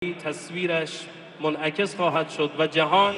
تصویرش منعکس خواهد شد و جهان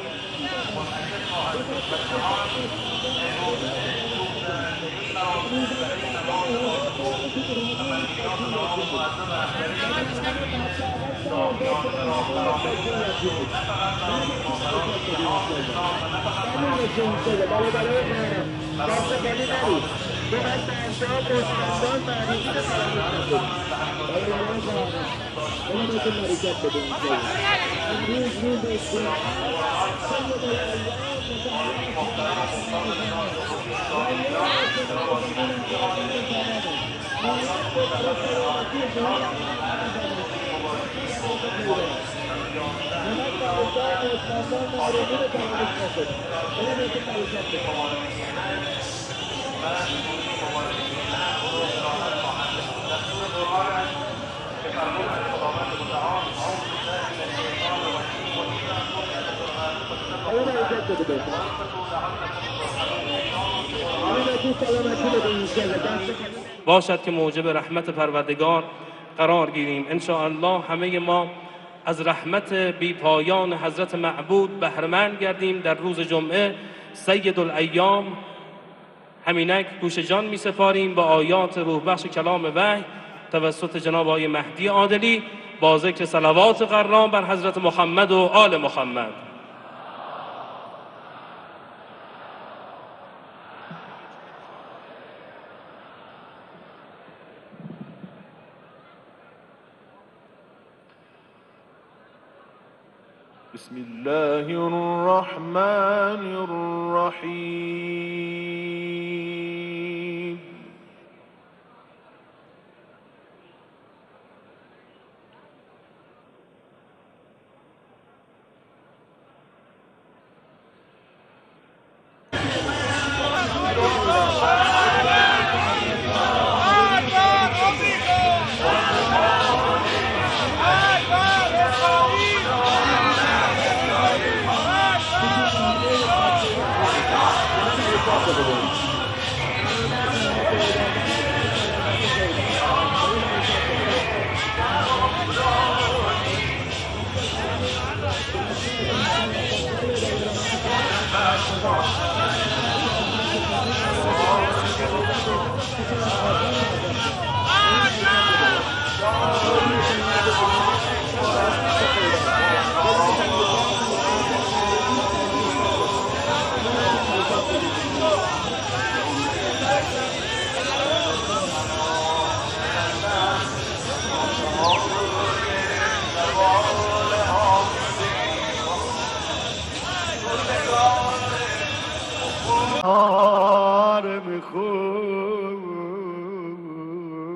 باشد که موجب رحمت پروردگار قرار گیریم. ان شاء الله همه ما از رحمت بی پایان حضرت معبود بهره‌مند گردیم. در روز جمعه سید الایام همینک گوش جان می سپاریم با آیات روح بخش کلام وحی توسط جناب آقای مهدی عادلی با ذکر صلوات غرام بر حضرت محمد و آل محمد. بسم الله الرحمن الرحیم.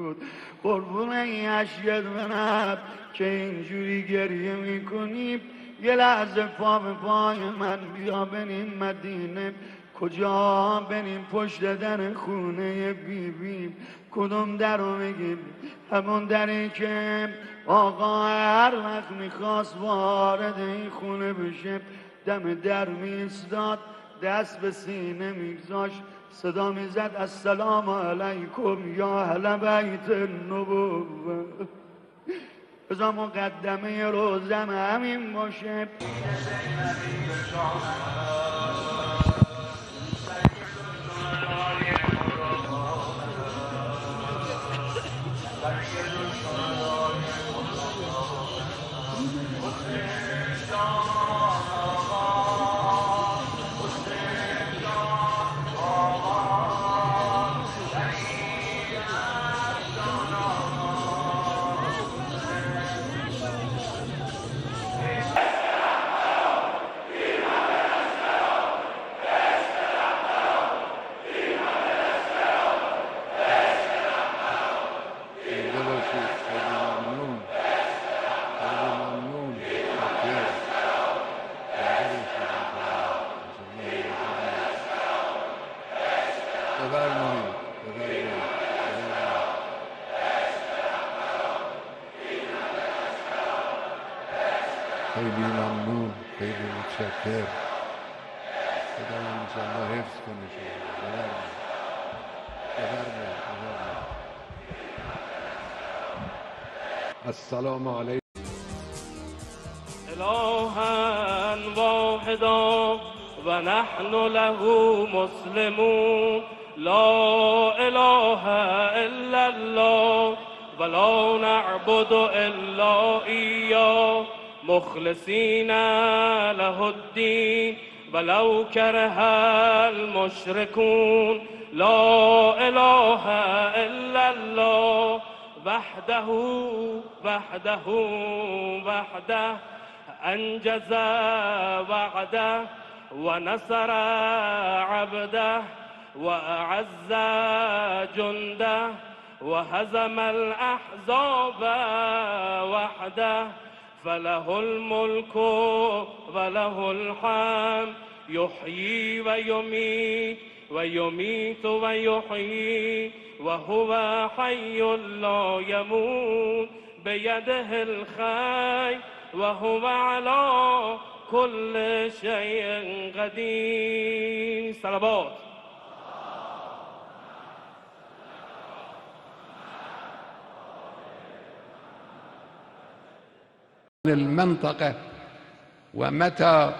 خود قربونه اشیاد منم که اینجوری گریه میکنیم. یه لحظه پا به پای من بیا بریم مدینه. کجا بریم؟ پشت در خونه بیبی. کدوم در رو بگیم؟ همون دری که آقا هر وقت میخواست وارد این خونه بشه دم در میستاد، دست به سینه میگذاشت، صدا میزد السلام علیکم یا اهل بیت النبوه. بذار مقدمه روزم همین باشه. خیلی ممنون، خیلی متشکر. خدا انشاءالله حفظ کنه شما. السلام علیکم. إلها واحدا ونحن له مسلمون لا إله إلا الله ولا نعبد إلا إياه مخلصين له الدين ولو كره المشركون لا إله إلا الله وحده أنجز وعده ونصر عبده وأعز جنده وهزم الأحزاب وحده فله الملك وله الحمد يحيي ويميت ويحيي وهو حي لا يموت بيده الخير وهو على كل شيء قدير. صلوات. المنطقة ومتى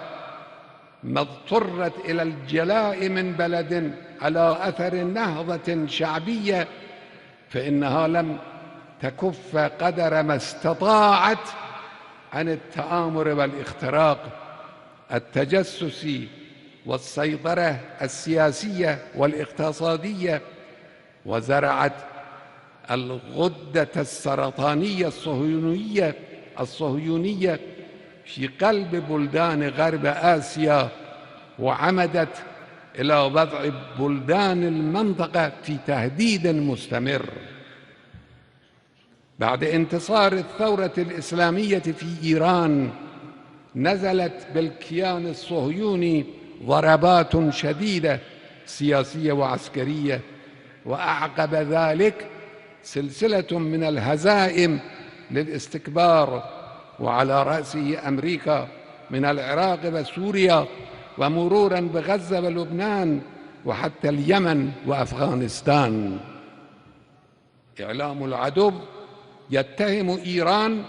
ما اضطرت إلى الجلاء من بلد على أثر نهضة شعبية فإنها لم تكف قدر ما استطاعت عن التآمر والاختراق التجسسي والسيطرة السياسية والاقتصادية، وزرعت الغدة السرطانية الصهيونية في قلب بلدان غرب آسيا، وعمدت إلى وضع بلدان المنطقة في تهديد مستمر. بعد انتصار الثورة الإسلامية في إيران نزلت بالكيان الصهيوني ضربات شديدة سياسية وعسكرية، وأعقب ذلك سلسلة من الهزائم للاستكبار، وعلى رأسه أمريكا من العراق وسوريا، ومرورا بغزة ولبنان وحتى اليمن وأفغانستان. إعلام العدو يتهم إيران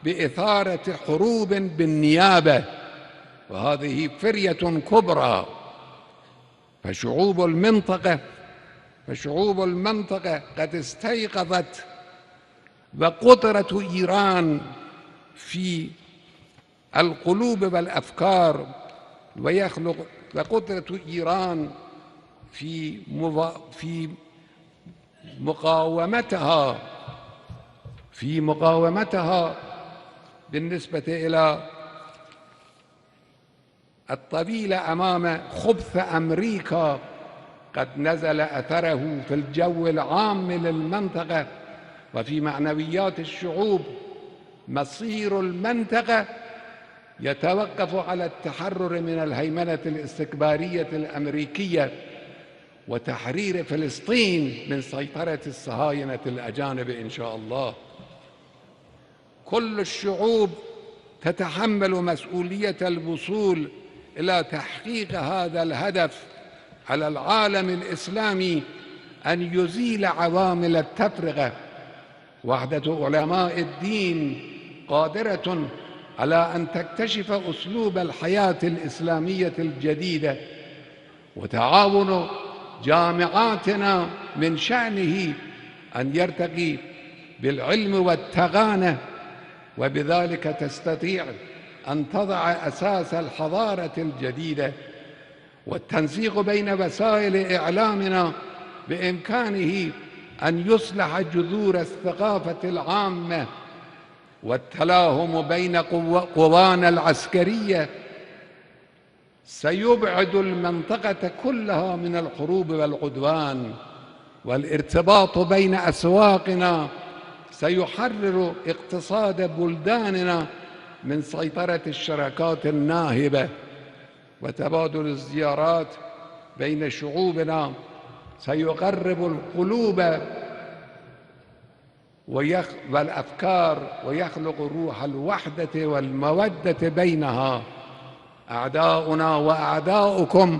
بإثارة حروب بالنيابة، وهذه فرية كبرى. فشعوب المنطقة قد استيقظت، وقدرة إيران في القلوب والأفكار، وقدرة إيران في مقاومتها بالنسبة إلى الطبيلة أمام خبث أمريكا قد نزل أثره في الجو العام للمنطقة وفي معنويات الشعوب. مصير المنطقة يتوقف على التحرر من الهيمنة الاستكبارية الأمريكية وتحرير فلسطين من سيطرة الصهاينة الأجانب إن شاء الله. كل الشعوب تتحمل مسؤولية الوصول إلى تحقيق هذا الهدف. على العالم الإسلامي أن يزيل عوامل التفرقة. وحدة علماء الدين قادرة على أن تكتشف أسلوب الحياة الإسلامية الجديدة، وتعاون جامعاتنا من شأنه أن يرتقي بالعلم والتغانة، وبذلك تستطيع أن تضع أساس الحضارة الجديدة. والتنسيق بين وسائل إعلامنا بإمكانه أن يصلح جذور الثقافة العامة، والتلاهم بين قوانا العسكرية سيبعد المنطقة كلها من الحروب والعدوان. والارتباط بين أسواقنا سيحرر اقتصاد بلداننا من سيطرة الشراكات الناهبة. وتبادل الزيارات بين شعوبنا سيقرب القلوب والأفكار ويخلق روح الوحدة والمودة بينها. أعداؤنا وأعداؤكم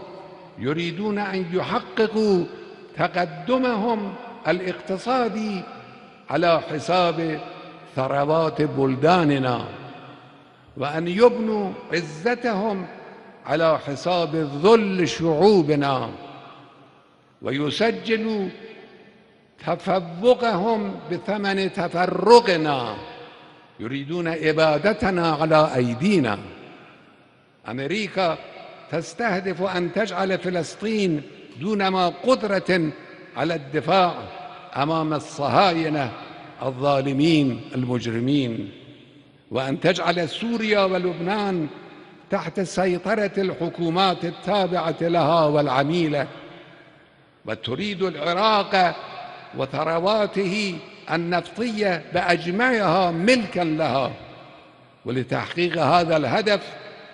يريدون أن يحققوا تقدمهم الاقتصادي على حساب ثروات بلداننا، وأن يبنوا عزتهم على حساب ذل شعوبنا، ويسجلوا تفوقهم بثمن تفرقنا. يريدون إبادتنا على أيدينا. أمريكا تستهدف أن تجعل فلسطين دون ما قدرة على الدفاع أمام الصهاينة الظالمين المجرمين، وأن تجعل سوريا ولبنان تحت سيطرة الحكومات التابعة لها والعميلة، وتريد العراق وثرواته النفطية بأجمعها ملكا لها. ولتحقيق هذا الهدف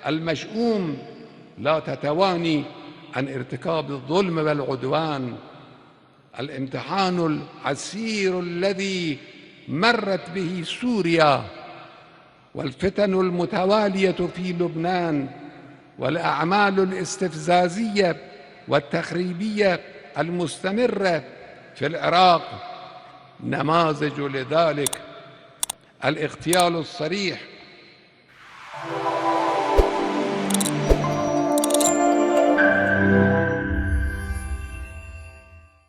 المشؤوم لا تتواني عن ارتكاب الظلم والعدوان. الامتحان العسير الذي مرت به سوريا والفتن المتوالية في لبنان والأعمال الاستفزازية والتخريبية المستمرة في العراق نماذج لذلك. الاغتيال الصريح